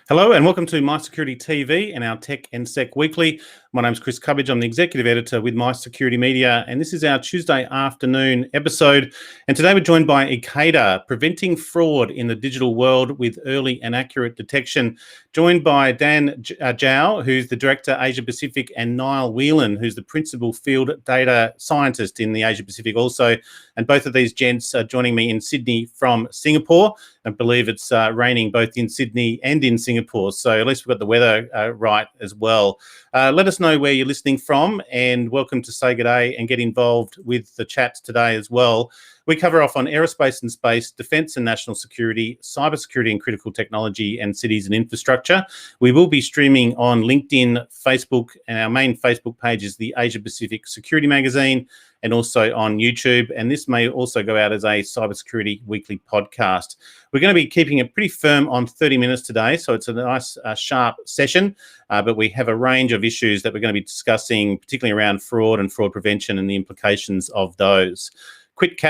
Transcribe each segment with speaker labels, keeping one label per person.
Speaker 1: Hello and welcome to MySecurityTV and our Tech and Sec Weekly. My name's Chris Cubbage. I'm the Executive Editor with MySecurity Media, and this is our Tuesday afternoon episode. And today we're joined by Ekata, preventing fraud in the digital world with early and accurate detection. Joined by Dan Jiao, who's the Director Asia Pacific, and Niall Whelan, who's the Principal Field Data Scientist in the Asia Pacific also. And both of these gents are joining me in Sydney from Singapore. I believe it's raining both in Sydney and in Singapore, so at least we've got the weather right as well. Let us know where you're listening from, and welcome to say good day and get involved with the chat today as well. We cover off on aerospace and space, defence and national security, cybersecurity and critical technology, and cities and infrastructure. We will be streaming on LinkedIn, Facebook, and our main Facebook page is the Asia Pacific Security Magazine, and also on YouTube. And this may also go out as a Cybersecurity Weekly podcast. We're going to be keeping it pretty firm on 30 minutes today, so it's a nice, sharp session, but we have a range of issues that we're going to be discussing, particularly around fraud and fraud prevention and the implications of those. Quick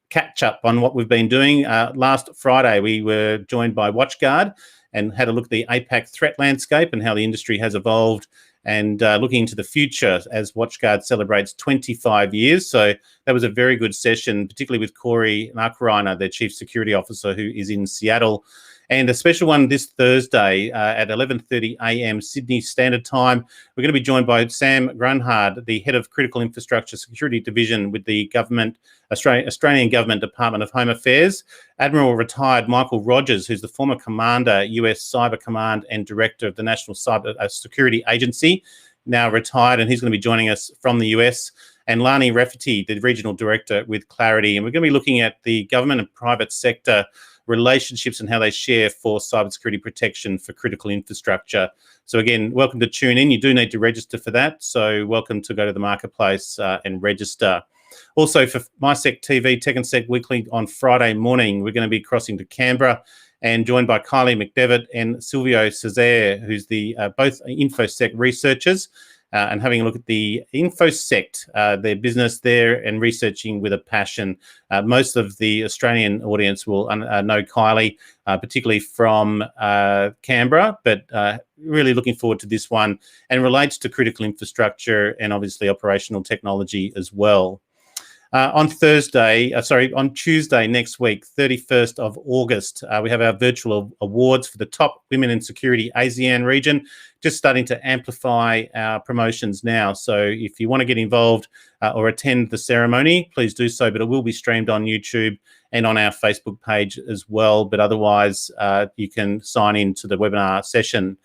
Speaker 1: catch up on what we've been doing. Last Friday, we were joined by WatchGuard and had a look at the APAC threat landscape and how the industry has evolved, and looking into the future as WatchGuard celebrates 25 years. So that was a very good session, particularly with Corey Nakaraina, their Chief Security Officer, who is in Seattle. And a special one this Thursday at 11:30 a.m. Sydney Standard Time. We're going to be joined by Sam Grunhard, the Head of Critical Infrastructure Security Division with the Australian Government Department of Home Affairs, Admiral Retired Michael Rogers, who's the former Commander, US Cyber Command and Director of the National Cyber Security Agency, now retired, and he's going to be joining us from the US, and Lani Rafferty, the Regional Director with Clarity. And we're going to be looking at the government and private sector relationships and how they share for cybersecurity protection for critical infrastructure. So again, welcome to tune in. You do need to register for that. So welcome to go to the marketplace and register. Also for MySecTV Tech and Sec Weekly on Friday morning, we're going to be crossing to Canberra and joined by Kylie McDevitt and Silvio Cesare, who's the both InfoSec researchers, and having a look at the InfoSect, their business there, and researching with a passion. Most of the Australian audience will know Kylie, particularly from Canberra, but really looking forward to this one, and relates to critical infrastructure and obviously operational technology as well. On Tuesday next week, 31st of August, we have our virtual awards for the top women in security ASEAN region, just starting to amplify our promotions now. So if you want to get involved or attend the ceremony, please do so, but it will be streamed on YouTube and on our Facebook page as well. But otherwise, you can sign in to the webinar session.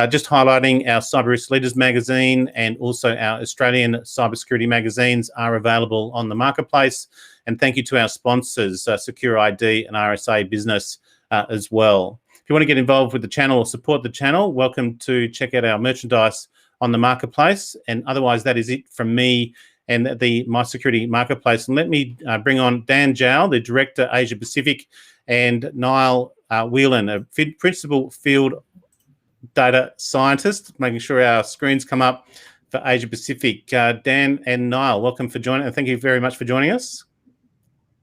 Speaker 1: Just highlighting our Cyber Risk Leaders magazine and also our Australian cybersecurity magazines are available on the marketplace. And thank you to our sponsors, Secure ID and RSA Business as well. If you want to get involved with the channel or support the channel, welcome to check out our merchandise on the marketplace. And otherwise, that is it from me and the MySecurity Marketplace. And let me bring on Dan Jiao, the Director Asia Pacific, and Niall Whelan, a Principal Field Data Scientist, making sure our screens come up for Asia Pacific. Dan and Niall, welcome for joining, and thank you very much for joining us.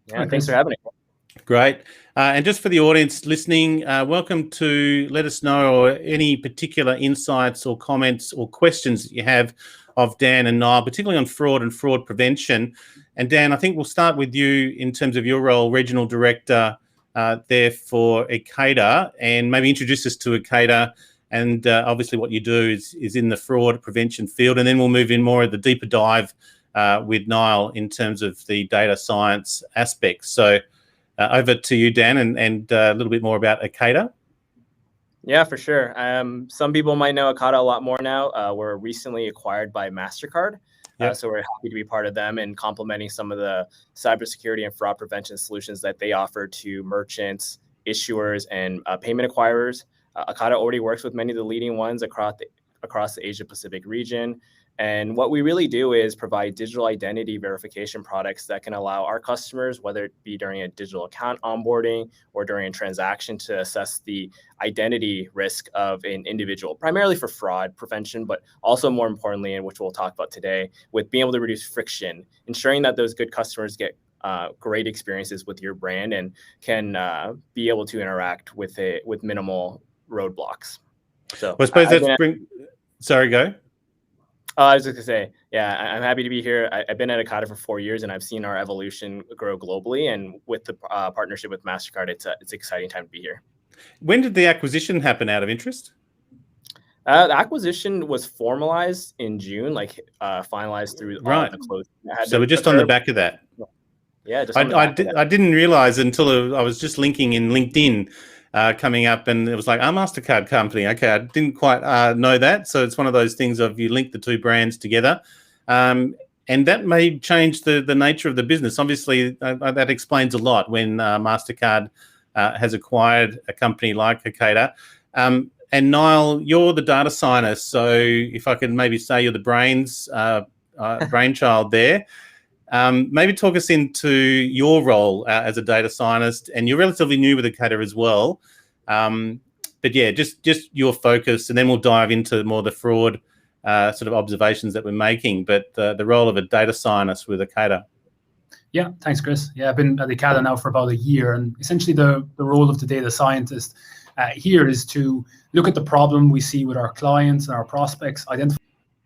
Speaker 2: Yeah, thanks for having me.
Speaker 1: Great. And just for the audience listening, welcome to let us know or any particular insights or comments or questions that you have of Dan and Niall, particularly on fraud and fraud prevention. And Dan, I think we'll start with you in terms of your role, Regional Director there for Ekata, and maybe introduce us to Ekata. And obviously what you do is in the fraud prevention field. And then we'll move in more of the deeper dive with Niall in terms of the data science aspects. So over to you, Dan, and a little bit more about Ekata.
Speaker 2: Yeah, for sure. Some people might know Ekata a lot more now. We're recently acquired by MasterCard. Yep. So we're happy to be part of them and complementing some of the cybersecurity and fraud prevention solutions that they offer to merchants, issuers, and payment acquirers. Ekata already works with many of the leading ones across the Asia Pacific region. And what we really do is provide digital identity verification products that can allow our customers, whether it be during a digital account onboarding or during a transaction, to assess the identity risk of an individual, primarily for fraud prevention, but also more importantly, and which we'll talk about today, with being able to reduce friction, ensuring that those good customers get great experiences with your brand and can be able to interact with it with minimal roadblocks. So
Speaker 1: I suppose sorry, go.
Speaker 2: I was just gonna say, yeah, I'm happy to be here. I've been at Ekata for 4 years, and I've seen our evolution grow globally. And with the partnership with MasterCard, it's an exciting time to be here.
Speaker 1: When did the acquisition happen, out of interest?
Speaker 2: The acquisition was formalized in June, finalized through all the close.
Speaker 1: So we're just on the back of that.
Speaker 2: Yeah, just
Speaker 1: I didn't realize until I was just linking in LinkedIn coming up, and it was like, MasterCard company. Okay, I didn't quite know that. So it's one of those things of you link the two brands together. And that may change the nature of the business. Obviously, that explains a lot when MasterCard has acquired a company like Ekata. And Niall, you're the data scientist. So if I could maybe say you're the brainchild there. Maybe talk us into your role as a data scientist, and you're relatively new with Ekata as well. But yeah, just your focus, and then we'll dive into more the fraud sort of observations that we're making. But the role of a data scientist with Ekata.
Speaker 3: Yeah, thanks, Chris. Yeah, I've been at Ekata now for about a year, and essentially the role of the data scientist here is to look at the problem we see with our clients and our prospects, identify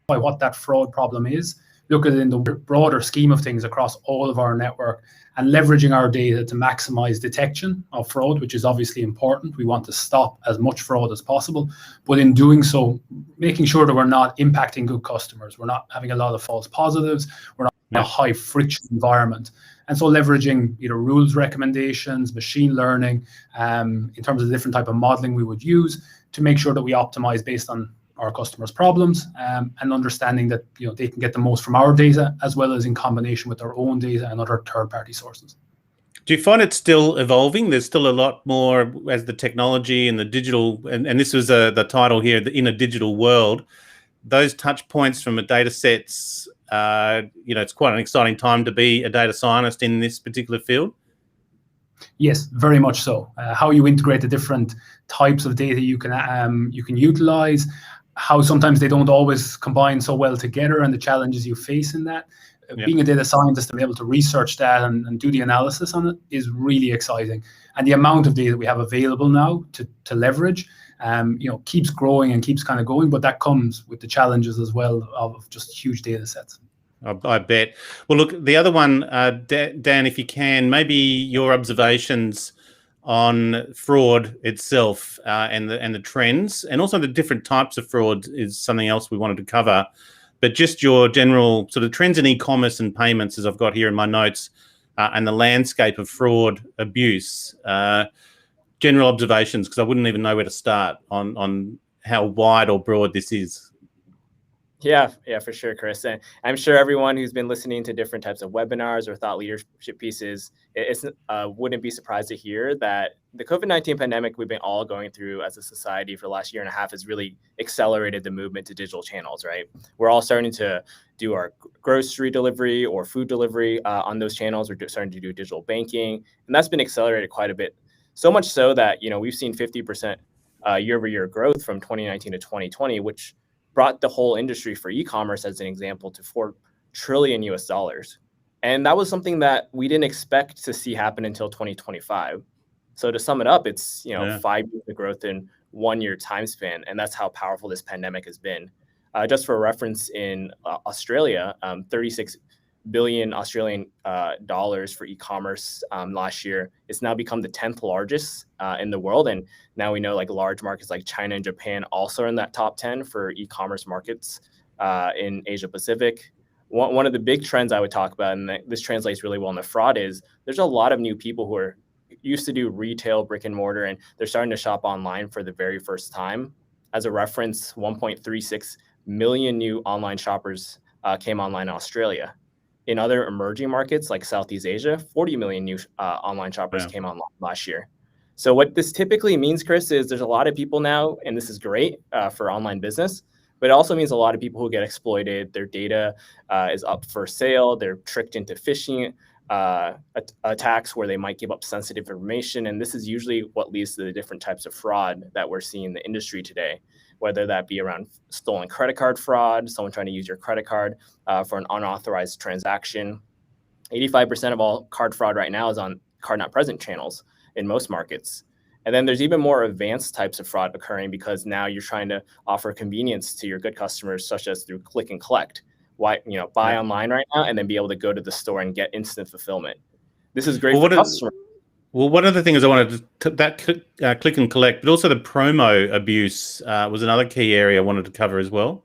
Speaker 3: what that fraud problem is, look at it in the broader scheme of things across all of our network, and leveraging our data to maximize detection of fraud, which is obviously important. We want to stop as much fraud as possible, but in doing so, making sure that we're not impacting good customers. We're not having a lot of false positives. We're not in a high friction environment. And so leveraging either rules recommendations, machine learning, in terms of the different type of modeling we would use to make sure that we optimize based on our customers' problems, and understanding that they can get the most from our data as well as in combination with their own data and other third-party sources.
Speaker 1: Do you find it still evolving? There's still a lot more as the technology and the digital, and this was the title here, in a digital world. Those touch points from a data sets, it's quite an exciting time to be a data scientist in this particular field.
Speaker 3: Yes, very much so. How you integrate the different types of data you can utilize, how sometimes they don't always combine so well together, and the challenges you face in that. Being a data scientist and be able to research that and do the analysis on it is really exciting. And the amount of data we have available now to leverage, keeps growing and keeps kind of going, but that comes with the challenges as well of just huge data sets.
Speaker 1: I bet. Well, look, the other one, Dan, if you can, maybe your observations on fraud itself and the trends, and also the different types of fraud is something else we wanted to cover. But just your general sort of trends in e-commerce and payments, as I've got here in my notes, and the landscape of fraud abuse. General observations, because I wouldn't even know where to start on how wide or broad this is.
Speaker 2: Yeah, for sure, Chris. And I'm sure everyone who's been listening to different types of webinars or thought leadership pieces wouldn't be surprised to hear that the COVID-19 pandemic we've been all going through as a society for the last year and a half has really accelerated the movement to digital channels, right? We're all starting to do our grocery delivery or food delivery on those channels. We're starting to do digital banking, and that's been accelerated quite a bit. So much so that, we've seen 50% year-over-year growth from 2019 to 2020, which brought the whole industry for e-commerce, as an example, to $4 trillion US. And that was something that we didn't expect to see happen until 2025. So to sum it up, it's 5 years of growth in 1 year time span, and that's how powerful this pandemic has been. Just for reference, in Australia, 36 billion Australian dollars for e-commerce last year. It's now become the 10th largest in the world, and now we know large markets like China and Japan also are in that top 10 for e-commerce markets in Asia Pacific. One of the big trends I would talk about, and this translates really well in the fraud, is there's a lot of new people who are used to do retail, brick and mortar, and they're starting to shop online for the very first time. As a reference, 1.36 million new online shoppers came online in Australia. In other emerging markets like Southeast Asia, 40 million new online shoppers came online last year. So what this typically means, Chris, is there's a lot of people now, and this is great for online business, but it also means a lot of people who get exploited. Their data is up for sale. They're tricked into phishing attacks where they might give up sensitive information. And this is usually what leads to the different types of fraud that we're seeing in the industry today, whether that be around stolen credit card fraud, someone trying to use your credit card for an unauthorized transaction. 85% of all card fraud right now is on card not present channels in most markets. And then there's even more advanced types of fraud occurring because now you're trying to offer convenience to your good customers, such as through click and collect. Buy online right now and then be able to go to the store and get instant fulfillment. This is great for customers.
Speaker 1: Well, one of the things I wanted to click and collect, but also the promo abuse was another key area I wanted to cover as well.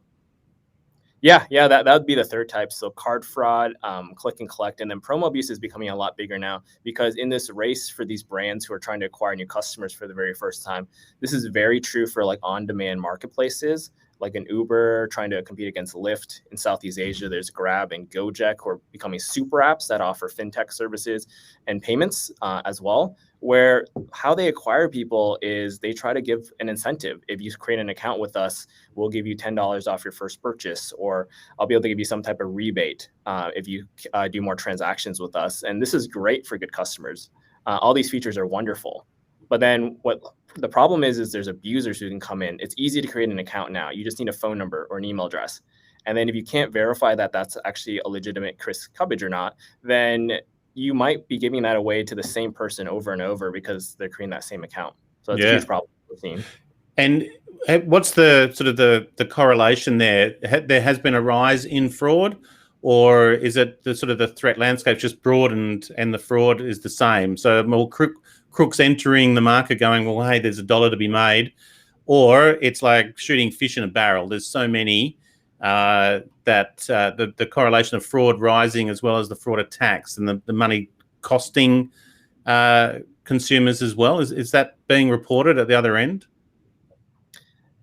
Speaker 2: Yeah, that would be the third type. So card fraud, click and collect, and then promo abuse is becoming a lot bigger now because in this race for these brands who are trying to acquire new customers for the very first time, this is very true for like on-demand marketplaces, like an Uber trying to compete against Lyft. In Southeast Asia, there's Grab and Gojek who are becoming super apps that offer fintech services and payments as well, where how they acquire people is they try to give an incentive. If you create an account with us, we'll give you $10 off your first purchase, or I'll be able to give you some type of rebate if you do more transactions with us. And this is great for good customers. All these features are wonderful. But then what the problem is there's abusers who can come in. It's easy to create an account now. You just need a phone number or an email address. And then if you can't verify that that's actually a legitimate Chris Cubbage or not, then you might be giving that away to the same person over and over because they're creating that same account. So that's a huge problem we're seeing.
Speaker 1: And what's the sort of the correlation there? There has been a rise in fraud, or is it the sort of the threat landscape just broadened and the fraud is the same? So more crooks entering the market going, well, hey, there's $1 to be made, or it's like shooting fish in a barrel. There's so many that the correlation of fraud rising as well as the fraud attacks and the money costing consumers as well. Is that being reported at the other end?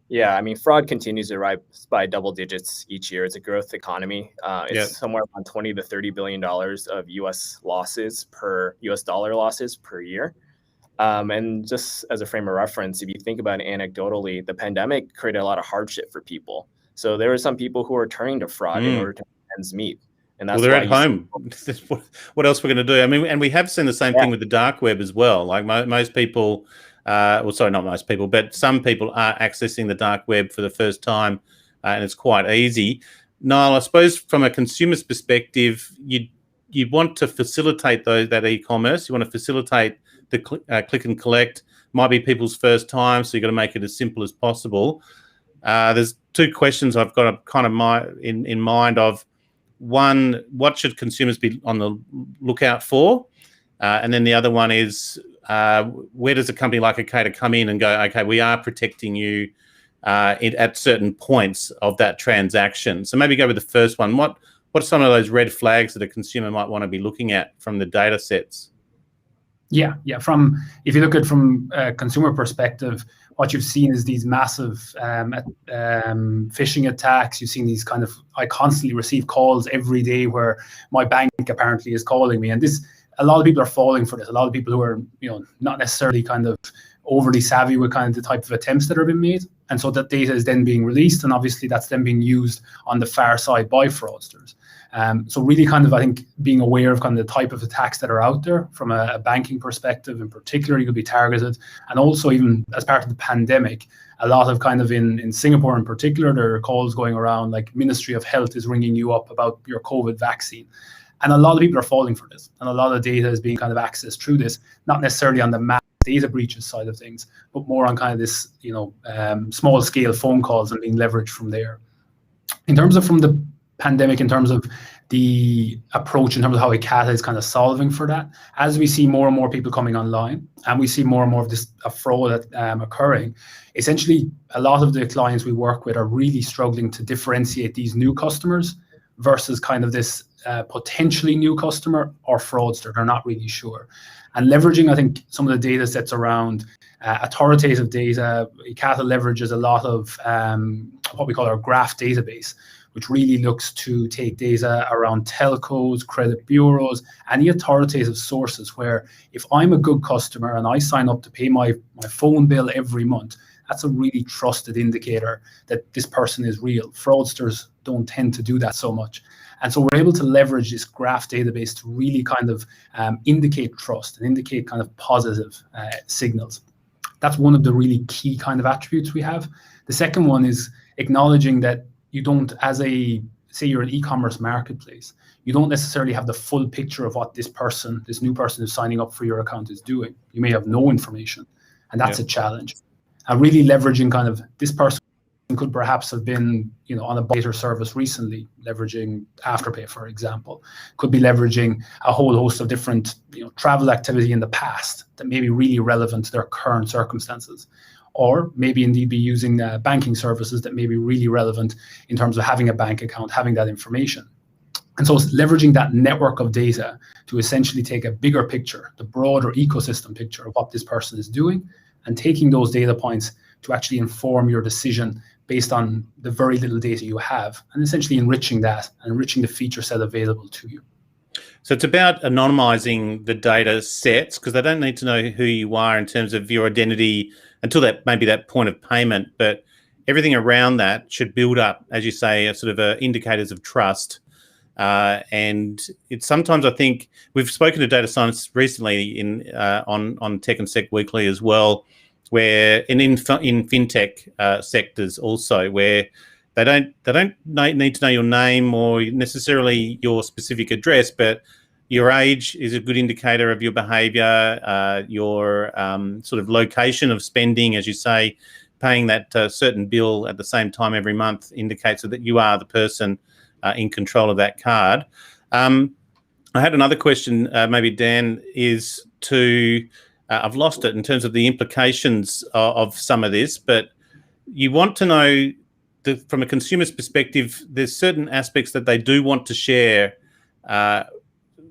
Speaker 2: Yeah, I mean, fraud continues to rise by double digits each year. It's a growth economy. It's somewhere around $20 to $30 billion of US dollar losses per year. And just as a frame of reference, if you think about it anecdotally, the pandemic created a lot of hardship for people. So there were some people who were turning to fraud in order to make ends meet. And that's
Speaker 1: they're at home. What else we're going to do? I mean, and we have seen the same thing with the dark web as well. Like most people, not most people, but some people are accessing the dark web for the first time, and it's quite easy. Niall, I suppose from a consumer's perspective, you want to facilitate that e-commerce. You want to facilitate the click and collect. Might be people's first time, so you've got to make it as simple as possible. There's two questions I've got kind of in mind of. One, what should consumers be on the lookout for? And then the other one is, where does a company like Ekata come in and go, okay, we are protecting you at certain points of that transaction? So maybe go with the first one. What are some of those red flags that a consumer might want to be looking at from the data sets?
Speaker 3: Yeah. If you look at from a consumer perspective, what you've seen is these massive phishing attacks. You've seen these kind of, I constantly receive calls every day where my bank apparently is calling me, and a lot of people are falling for this. A lot of people who are, not necessarily kind of overly savvy with kind of the type of attempts that are being made, and so that data is then being released, and obviously that's then being used on the far side by fraudsters. So really kind of, I think, being aware of kind of the type of attacks that are out there from a banking perspective in particular, you could be targeted. And also even as part of the pandemic, a lot of kind of in Singapore in particular, there are calls going around like Ministry of Health is ringing you up about your COVID vaccine. And a lot of people are falling for this. And a lot of data is being kind of accessed through this, not necessarily on the mass data breaches side of things, but more on kind of this, small scale phone calls and being leveraged from there. In terms of from the pandemic, in terms of the approach, in terms of how Ekata is kind of solving for that, as we see more and more people coming online and we see more and more of this fraud occurring, essentially a lot of the clients we work with are really struggling to differentiate these new customers versus kind of this potentially new customer or fraudster. They're not really sure. And leveraging, I think, some of the data sets around authoritative data, Ekata leverages a lot of what we call our graph database, which really looks to take data around telcos, credit bureaus, any authoritative sources where if I'm a good customer and I sign up to pay my phone bill every month, that's a really trusted indicator that this person is real. Fraudsters don't tend to do that so much. And so we're able to leverage this graph database to really kind of indicate trust and indicate kind of positive signals. That's one of the really key kind of attributes we have. The second one is acknowledging that you don't, say you're an e-commerce marketplace, you don't necessarily have the full picture of what this new person who's signing up for your account is doing. You may have no information. and that's a challenge. And really leveraging kind of this person could perhaps have been, on a data service recently, leveraging Afterpay, for example, could be leveraging a whole host of different, travel activity in the past that may be really relevant to their current circumstances, or maybe indeed be using banking services that may be really relevant in terms of having a bank account, having that information. And so it's leveraging that network of data to essentially take a bigger picture, the broader ecosystem picture of what this person is doing, and taking those data points to actually inform your decision based on the very little data you have, and essentially enriching that and enriching the feature set available to you.
Speaker 1: So it's about anonymizing the data sets, because they don't need to know who you are in terms of your identity until that maybe that point of payment, but everything around that should build up, as you say, a sort of indicators of trust. And it's sometimes, I think we've spoken to data science recently on Tech and Sec Weekly as well, where in fintech sectors also, where they don't need to know your name or necessarily your specific address, but your age is a good indicator of your behaviour, your sort of location of spending, as you say, paying that certain bill at the same time every month indicates that you are the person in control of that card. I had another question, maybe Dan, is to, I've lost it in terms of the implications of some of this, but you want to know from a consumer's perspective, there's certain aspects that they do want to share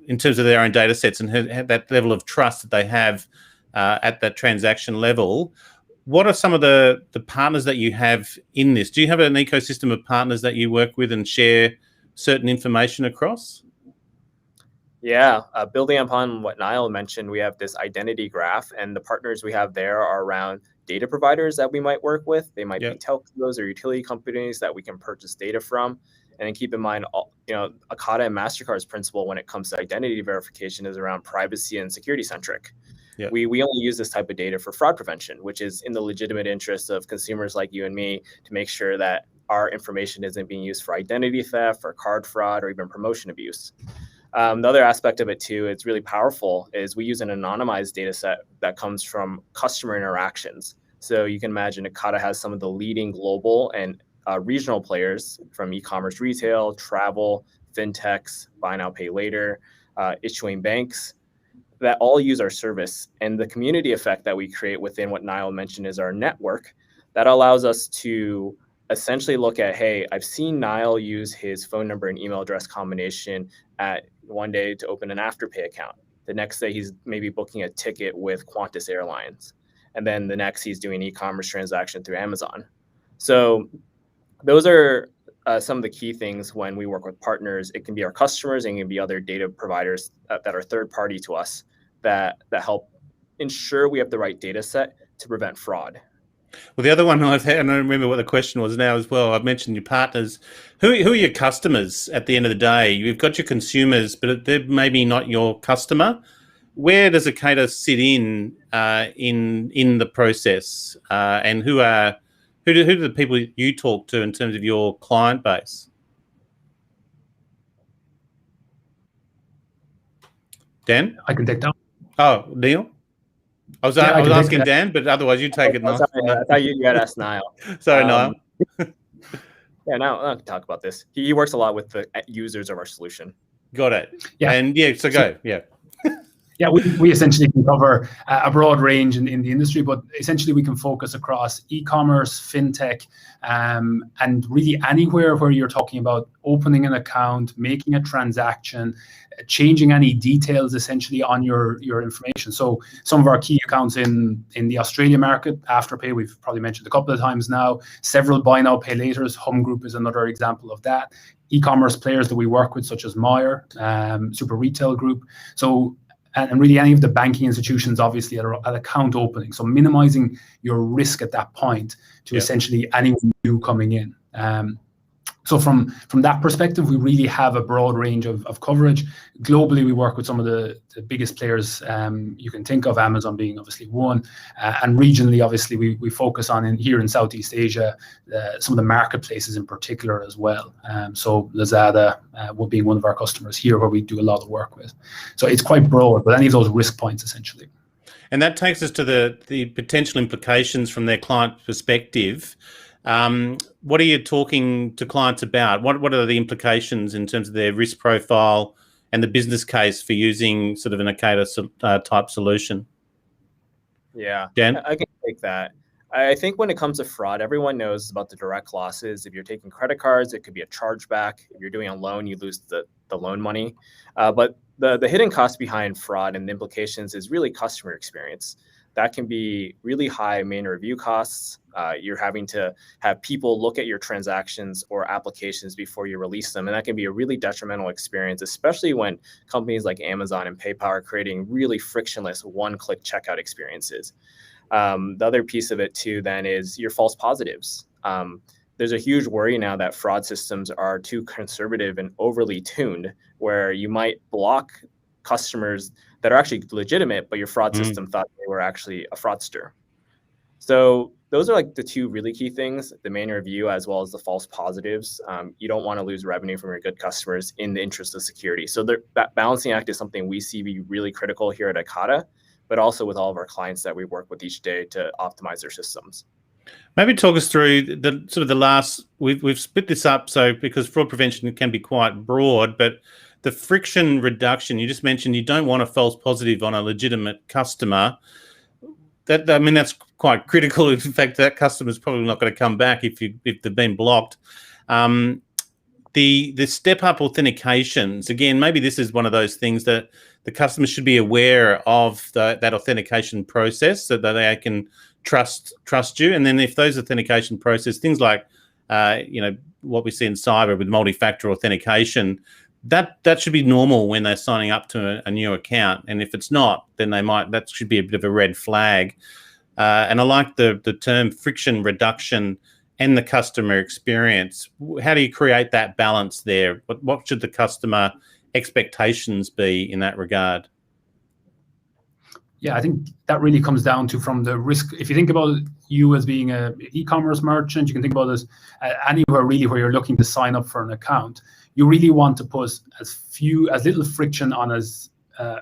Speaker 1: in terms of their own data sets and have that level of trust that they have at that transaction level. What are some of the partners that you have in this? Do you have an ecosystem of partners that you work with and share certain information across?
Speaker 2: Yeah, building upon what Niall mentioned, we have this identity graph, and the partners we have there are around data providers that we might work with. They might be telcos or utility companies that we can purchase data from. And then keep in mind, Ekata and MasterCard's principle when it comes to identity verification is around privacy and security centric. Yeah. We only use this type of data for fraud prevention, which is in the legitimate interest of consumers like you and me to make sure that our information isn't being used for identity theft or card fraud or even promotion abuse. The other aspect of it too, it's really powerful, is we use an anonymized data set that comes from customer interactions. So you can imagine Ekata has some of the leading global and regional players from e-commerce retail, travel, fintechs, buy now, pay later, issuing banks that all use our service. And the community effect that we create within what Niall mentioned is our network that allows us to essentially look at, hey, I've seen Niall use his phone number and email address combination at one day to open an Afterpay account. The next day he's maybe booking a ticket with Qantas Airlines. And then the next he's doing e-commerce transaction through Amazon. So those are some of the key things when we work with partners. It can be our customers and it can be other data providers that are third party to us that help ensure we have the right data set to prevent fraud.
Speaker 1: Well, the other one I've had, and I don't remember what the question was now as well, I've mentioned your partners. Who are your customers at the end of the day? You've got your consumers, but they're maybe not your customer. Where does Ekata sit in the process? And who do the people you talk to in terms of your client base? Dan?
Speaker 3: I can take that.
Speaker 1: Oh, Neil? I was asking Dan, but otherwise you take it.
Speaker 2: I thought you had asked Niall.
Speaker 1: Sorry, Niall.
Speaker 2: Yeah, now I can talk about this. He works a lot with the users of our solution.
Speaker 1: Got it. Yeah. And so go. Yeah.
Speaker 3: Yeah, we essentially can cover a broad range in the industry, but essentially we can focus across e-commerce, fintech, and really anywhere where you're talking about opening an account, making a transaction, changing any details essentially on your information. So some of our key accounts in the Australia market, Afterpay, we've probably mentioned a couple of times now, several buy now, pay laters, Home Group is another example of that. E-commerce players that we work with, such as Meyer, Super Retail Group. So and really any of the banking institutions, obviously, at account opening. So minimizing your risk at that point to essentially anyone new coming in. So from that perspective, we really have a broad range of coverage. Globally, we work with some of the biggest players you can think of, Amazon being obviously one. And regionally, obviously, we focus on here in Southeast Asia, some of the marketplaces in particular as well. So Lazada will be one of our customers here where we do a lot of work with. So it's quite broad, but any of those risk points essentially.
Speaker 1: And that takes us to the potential implications from their client perspective. What are you talking to clients about? What are the implications in terms of their risk profile and the business case for using sort of an Ekata type solution?
Speaker 2: Yeah,
Speaker 1: Jan?
Speaker 2: I can take that. I think when it comes to fraud, everyone knows about the direct losses. If you're taking credit cards, it could be a chargeback. If you're doing a loan, you lose the loan money. But the hidden cost behind fraud and the implications is really customer experience. That can be really high main review costs. You're having to have people look at your transactions or applications before you release them. And that can be a really detrimental experience, especially when companies like Amazon and PayPal are creating really frictionless one-click checkout experiences. The other piece of it too then is your false positives. There's a huge worry now that fraud systems are too conservative and overly tuned, where you might block customers that are actually legitimate, but your fraud system thought they were actually a fraudster. So those are like the two really key things, the main review as well as the false positives. You don't want to lose revenue from your good customers in the interest of security. So that balancing act is something we see be really critical here at Ekata, but also with all of our clients that we work with each day to optimize their systems.
Speaker 1: Maybe talk us through the sort of the last, we've split this up so because fraud prevention can be quite broad, but the friction reduction, you just mentioned you don't want a false positive on a legitimate customer. That's quite critical. In fact, that customer is probably not going to come back if they've been blocked. The step-up authentications, again, maybe this is one of those things that the customer should be aware of that authentication process so that they can trust you. And then if those authentication process, things like, what we see in cyber with multi-factor authentication, that should be normal when they're signing up to a new account. And if it's not, then that should be a bit of a red flag. And I like the term friction reduction and the customer experience. How do you create that balance there? What should the customer expectations be in that regard?
Speaker 3: Yeah, I think that really comes down to from the risk. If you think about you as being an e-commerce merchant, you can think about this anywhere really where you're looking to sign up for an account. You really want to put as little friction on as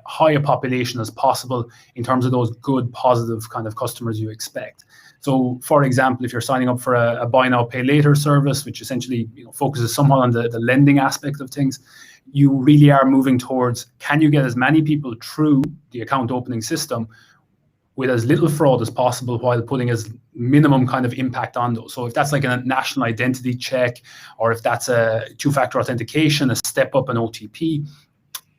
Speaker 3: high a population as possible in terms of those good, positive kind of customers you expect. So, for example, if you're signing up for a buy now, pay later service, which essentially focuses somewhat on the lending aspect of things, you really are moving towards, can you get as many people through the account opening system with as little fraud as possible while putting as minimum kind of impact on those. So if that's like a national identity check, or if that's a two-factor authentication, a step up, an OTP,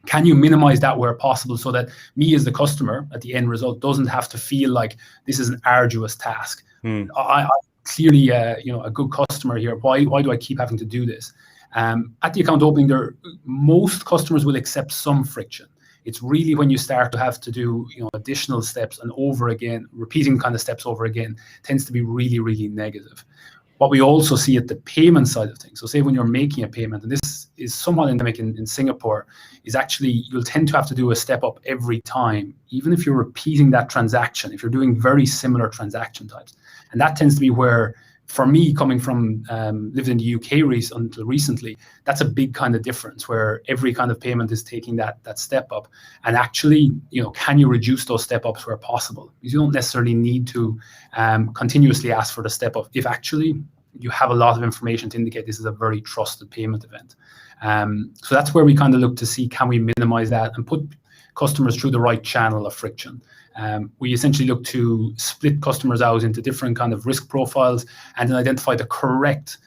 Speaker 3: can you minimize that where possible so that me as the customer at the end result doesn't have to feel like this is an arduous task? I'm clearly a good customer here. Why do I keep having to do this? At the account opening, most customers will accept some friction. It's really when you start to have to do additional steps and over again, repeating kind of steps over again, tends to be really, really negative. What we also see at the payment side of things, so say when you're making a payment, and this is somewhat endemic in Singapore, is actually you'll tend to have to do a step up every time, even if you're repeating that transaction, if you're doing very similar transaction types. And that tends to be where, for me, coming from living in the UK until recently, that's a big kind of difference where every kind of payment is taking that step up. And actually, can you reduce those step ups where possible? Because you don't necessarily need to continuously ask for the step up if actually you have a lot of information to indicate this is a very trusted payment event. So that's where we kind of look to see, can we minimize that and put customers through the right channel of friction. We essentially look to split customers out into different kind of risk profiles and then identify the correct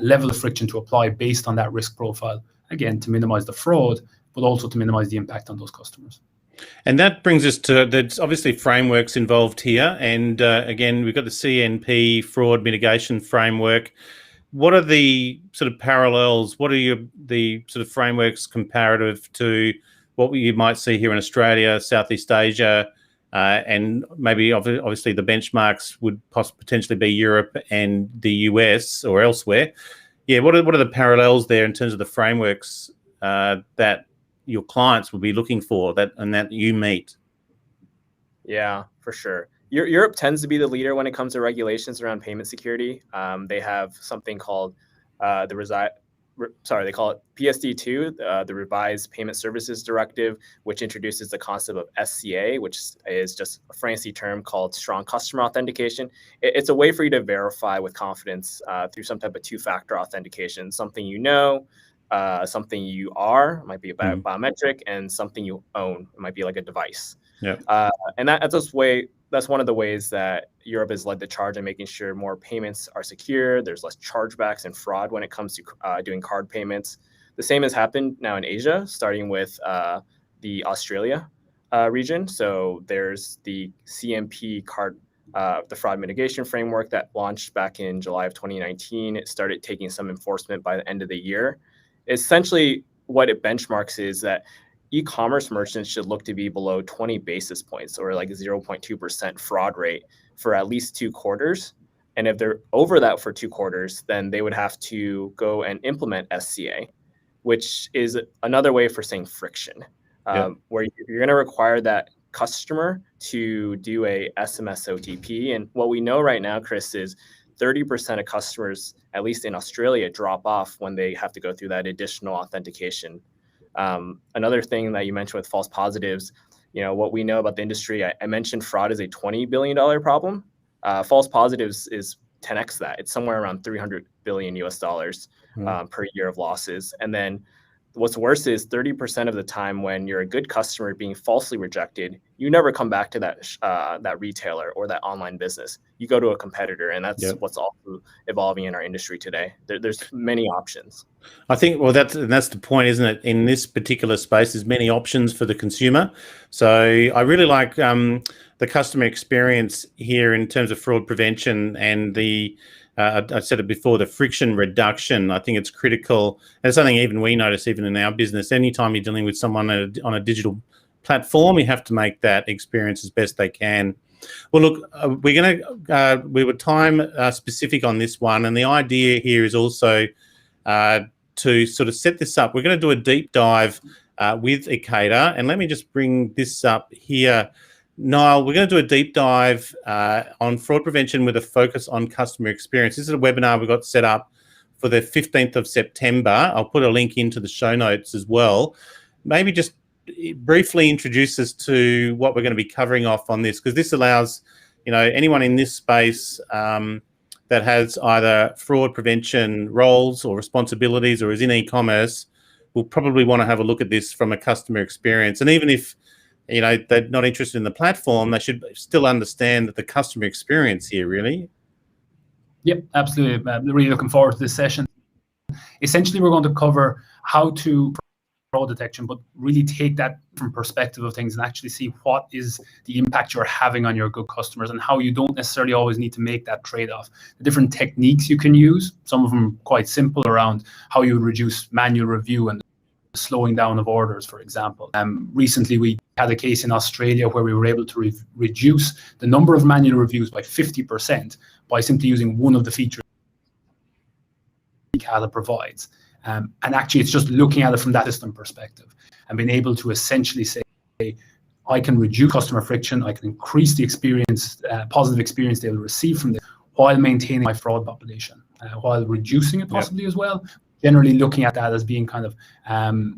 Speaker 3: level of friction to apply based on that risk profile, again, to minimize the fraud, but also to minimize the impact on those customers.
Speaker 1: And that brings us to, there's obviously frameworks involved here. And again, we've got the CNP fraud mitigation framework. What are the sort of parallels? What are the sort of frameworks comparative to what you might see here in Australia, Southeast Asia, and maybe obviously the benchmarks would potentially be Europe and the US or elsewhere? Yeah, what are the parallels there in terms of the frameworks that your clients will be looking for and that you meet?
Speaker 2: Yeah, for sure. Europe tends to be the leader when it comes to regulations around payment security. They have something called the they call it PSD2, the Revised Payment Services Directive, which introduces the concept of SCA, which is just a fancy term called Strong Customer Authentication. It's a way for you to verify with confidence through some type of two-factor authentication, something you know, something you are, it might be a biometric, and something you own, it might be like a device.
Speaker 1: Yeah.
Speaker 2: And that's one of the ways that Europe has led the charge in making sure more payments are secure. There's less chargebacks and fraud when it comes to doing card payments. The same has happened now in Asia, starting with the Australia region. So there's the CMP card, the fraud mitigation framework that launched back in July of 2019. It started taking some enforcement by the end of the year. Essentially, what it benchmarks is that e-commerce merchants should look to be below 20 basis points, or like 0.2% fraud rate for at least 2 quarters. And if they're over that for 2 quarters, then they would have to go and implement SCA, which is another way for saying friction, where you're going to require that customer to do a SMS OTP. And what we know right now, Chris, is 30% of customers, at least in Australia, drop off when they have to go through that additional authentication. Another thing that you mentioned with false positives, what we know about the industry, I mentioned fraud is a $20 billion problem. False positives is 10x that. It's somewhere around $300 billion per year of losses. And then what's worse is 30% of the time when you're a good customer being falsely rejected, you never come back to that retailer or that online business. You go to a competitor, and that's what's also evolving in our industry today. There's many options.
Speaker 1: I think, well, that's the point, isn't it? In this particular space, there's many options for the consumer. So I really like the customer experience here in terms of fraud prevention and the I said it before, the friction reduction. I think it's critical. And it's something even we notice even in our business. Anytime you're dealing with someone on a digital platform, you have to make that experience as best they can. Well, look, we were time specific on this one. And the idea here is also to sort of set this up. We're going to do a deep dive with Ekata. And let me just bring this up here. Niall, we're going to do a deep dive on fraud prevention with a focus on customer experience. This is a webinar we got set up for the 15th of September. I'll put a link into the show notes as well. Maybe just briefly introduce us to what we're going to be covering off on this, because this allows anyone in this space that has either fraud prevention roles or responsibilities or is in e-commerce will probably want to have a look at this from a customer experience. And even if they're not interested in the platform, they should still understand that the customer experience here, really.
Speaker 3: Yep, absolutely. I'm really looking forward to this session. Essentially, we're going to cover how to fraud detection, but really take that from perspective of things and actually see what is the impact you're having on your good customers and how you don't necessarily always need to make that trade-off. The different techniques you can use, some of them quite simple around how you would reduce manual review and slowing down of orders, for example. Recently, we had a case in Australia where we were able to reduce the number of manual reviews by 50% by simply using one of the features Ekata provides. And actually, it's just looking at it from that system perspective and being able to essentially say, I can reduce customer friction, I can increase the experience, positive experience they will receive from this, while maintaining my fraud population, while reducing it possibly as well. Generally looking at that as being kind of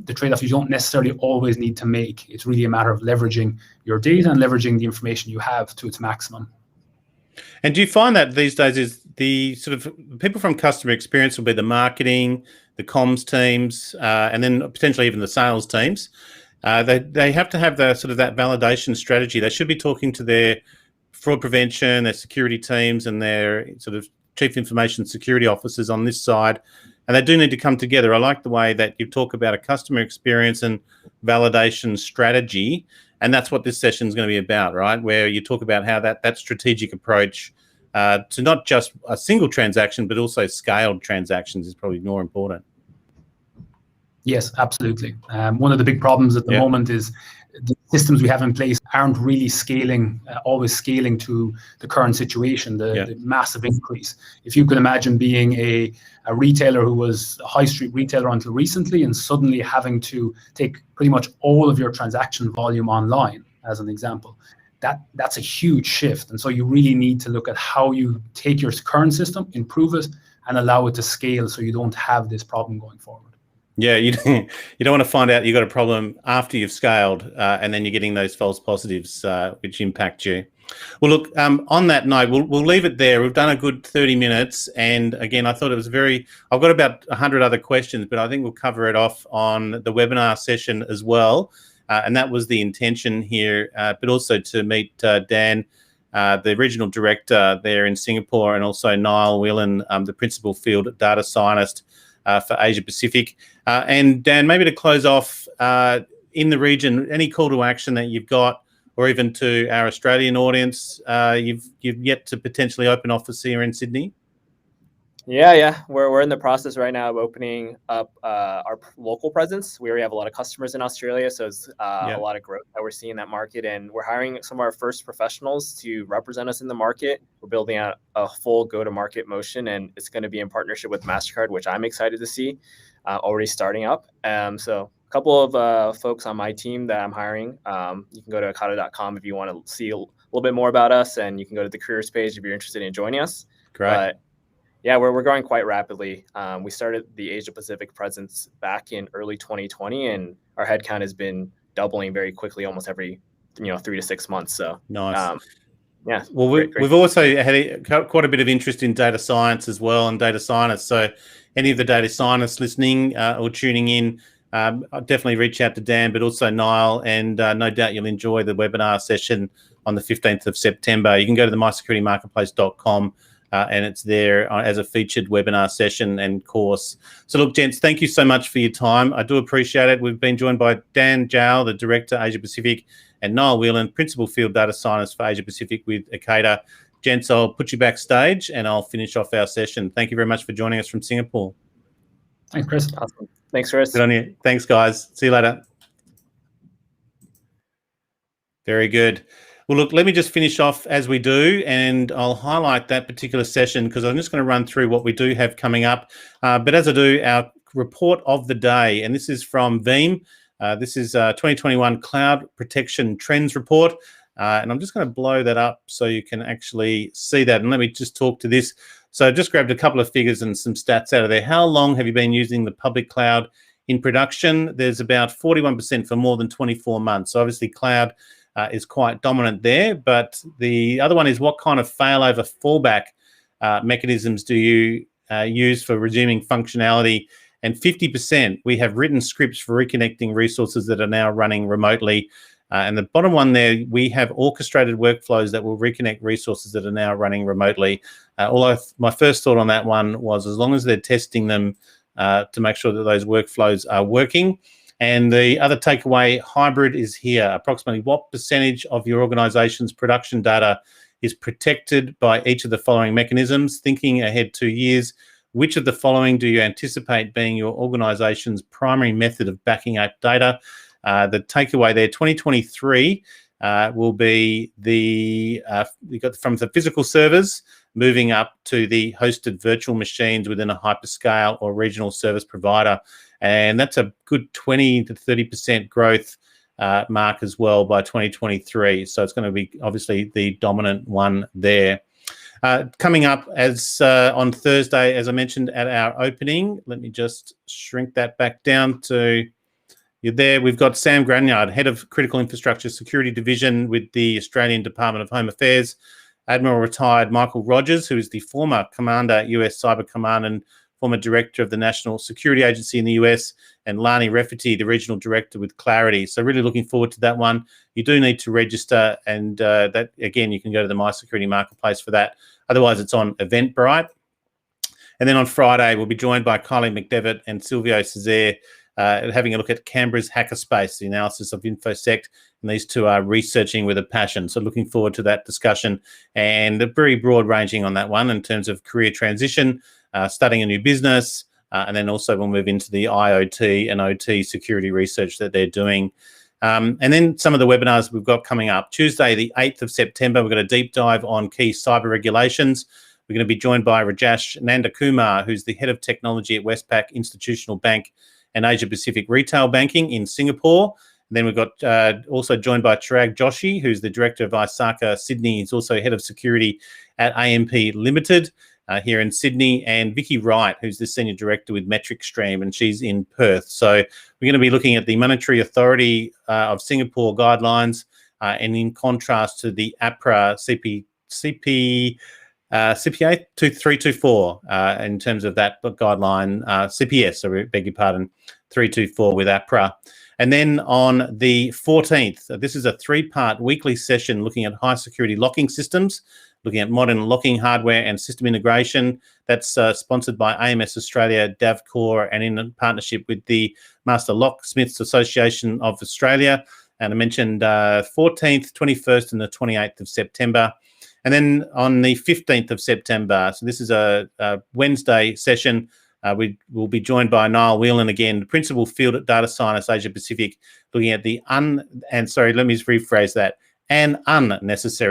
Speaker 3: the trade-off you don't necessarily always need to make. It's really a matter of leveraging your data and leveraging the information you have to its maximum.
Speaker 1: And do you find that these days is the sort of people from customer experience will be the marketing, the comms teams, and then potentially even the sales teams. They have to have the sort of that validation strategy. They should be talking to their fraud prevention, their security teams, and their sort of chief information security officers on this side. And they do need to come together. I like the way that you talk about a customer experience and validation strategy. And that's what this session is going to be about, right? Where you talk about how that strategic approach to not just a single transaction, but also scaled transactions is probably more important.
Speaker 3: Yes, absolutely. One of the big problems at the moment is the systems we have in place aren't really always scaling to the current situation, the massive increase. If you could imagine being a retailer who was a high street retailer until recently and suddenly having to take pretty much all of your transaction volume online, as an example, that's a huge shift. And so you really need to look at how you take your current system, improve it, and allow it to scale so you don't have this problem going forward.
Speaker 1: Yeah, you don't want to find out you've got a problem after you've scaled, and then you're getting those false positives which impact you. Well, look, on that note, we'll leave it there. We've done a good 30 minutes, and again, I thought it was I've got about 100 other questions, but I think we'll cover it off on the webinar session as well, and that was the intention here, but also to meet Dan, the regional director there in Singapore, and also Niall Whelan, the principal field data scientist for Asia Pacific. And Dan, maybe to close off, in the region, any call to action that you've got, or even to our Australian audience, you've yet to potentially open office here in Sydney?
Speaker 2: Yeah. We're in the process right now of opening up our local presence. We already have a lot of customers in Australia, so it's a lot of growth that we're seeing in that market, and we're hiring some of our first professionals to represent us in the market. We're building out a full go-to-market motion, and it's going to be in partnership with MasterCard, which I'm excited to see already starting up. So a couple of folks on my team that I'm hiring. You can go to ekata.com if you want to see a little bit more about us, and you can go to the careers page if you're interested in joining us.
Speaker 1: Great.
Speaker 2: But yeah, we're growing quite rapidly. We started the Asia Pacific presence back in early 2020, and our headcount has been doubling very quickly, almost every 3 to 6 months. So
Speaker 1: nice.
Speaker 2: Yeah.
Speaker 1: Well, we've also had quite a bit of interest in data science as well, and data scientists. So any of the data scientists listening or tuning in, I'll definitely reach out to Dan, but also Niall, and no doubt you'll enjoy the webinar session on the 15th of September. You can go to the MySecurityMarketplace.com. And it's there as a featured webinar session and course. So look, gents, thank you so much for your time. I do appreciate it. We've been joined by Dan Jiao, the Director, Asia Pacific, and Niall Whelan, Principal Field Data Scientist for Asia Pacific with Ekata. Gents, I'll put you backstage and I'll finish off our session. Thank you very much for joining us from Singapore.
Speaker 3: Thanks, Chris.
Speaker 2: Awesome. Thanks, Chris.
Speaker 1: Good on you. Thanks, guys. See you later. Very good. Well, look, let me just finish off as we do, and I'll highlight that particular session because I'm just going to run through what we do have coming up. But as I do, our report of the day, and this is from Veeam. This is 2021 Cloud Protection Trends Report. And I'm just going to blow that up so you can actually see that. And let me just talk to this. So I just grabbed a couple of figures and some stats out of there. How long have you been using the public cloud in production? There's about 41% for more than 24 months. So obviously cloud is quite dominant there. But the other one is, what kind of failover fallback mechanisms do you use for resuming functionality? And 50%, we have written scripts for reconnecting resources that are now running remotely. And the bottom one there, we have orchestrated workflows that will reconnect resources that are now running remotely. Although my first thought on that one was, as long as they're testing them to make sure that those workflows are working. And the other takeaway, hybrid, is here. Approximately what percentage of your organization's production data is protected by each of the following mechanisms? Thinking ahead 2 years, which of the following do you anticipate being your organization's primary method of backing up data? The takeaway there, 2023 will be you got from the physical servers moving up to the hosted virtual machines within a hyperscale or regional service provider. And that's a good 20 to 30% growth mark as well by 2023. So it's going to be obviously the dominant one there. Coming up as on Thursday, as I mentioned at our opening, let me just shrink that back down to you're there. We've got Sam Granyard, Head of Critical Infrastructure Security Division with the Australian Department of Home Affairs. Admiral Retired Michael Rogers, who is the former Commander, US Cyber Command, and former Director of the National Security Agency in the US, and Lani Refeti, the Regional Director with Clarity. So really looking forward to that one. You do need to register, and that, again, you can go to the MySecurity Marketplace for that. Otherwise, it's on Eventbrite. And then on Friday, we'll be joined by Kylie McDevitt and Silvio Cesare, having a look at Canberra's hackerspace, the analysis of InfoSec, and these two are researching with a passion. So looking forward to that discussion, and a very broad ranging on that one in terms of career transition, starting a new business, and then also we'll move into the IoT and OT security research that they're doing. And then some of the webinars we've got coming up. Tuesday, the 8th of September, we're going to deep dive on key cyber regulations. We're going to be joined by Rajesh Nandakumar, who's the Head of Technology at Westpac Institutional Bank and Asia Pacific Retail Banking in Singapore. And then we've got also joined by Chirag Joshi, who's the Director of ISACA Sydney. He's also Head of Security at AMP Limited. here in Sydney, and Vicky Wright, who's the Senior Director with Metric Stream, and she's in Perth. So we're going to be looking at the Monetary Authority of Singapore guidelines, and in contrast to the APRA CPA 324 in terms of that guideline, CPS, I beg your pardon, 324 with APRA. And then on the 14th, this is a 3-part weekly session looking at high security locking systems, looking at modern locking hardware and system integration. That's sponsored by AMS Australia, Davcor, and in partnership with the Master Locksmiths Association of Australia. And I mentioned 14th, 21st, and the 28th of September. And then on the 15th of September, so this is a Wednesday session, we will be joined by Niall, Whelan again, the Principal Field Data Scientist Asia Pacific, looking at the unnecessary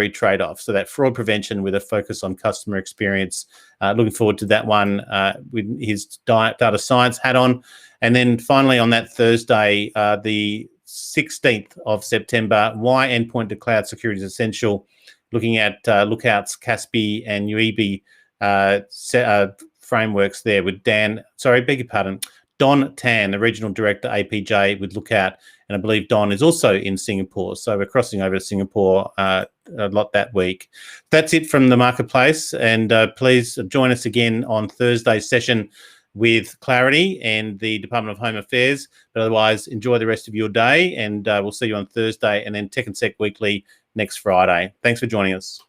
Speaker 1: trade-off. So that fraud prevention with a focus on customer experience. Looking forward to that one with his data science hat on. And then finally on that Thursday, the 16th of September, why endpoint to cloud security is essential, looking at Lookout's CASB and UEB frameworks there with Don Tan, the Regional Director, APJ with Lookout, and I believe Don is also in Singapore. So we're crossing over to Singapore a lot that week. That's it from the marketplace, and please join us again on Thursday's session with Clarity and the Department of Home Affairs. But otherwise, enjoy the rest of your day, and we'll see you on Thursday, and then Tech and Sec Weekly next Friday. Thanks for joining us.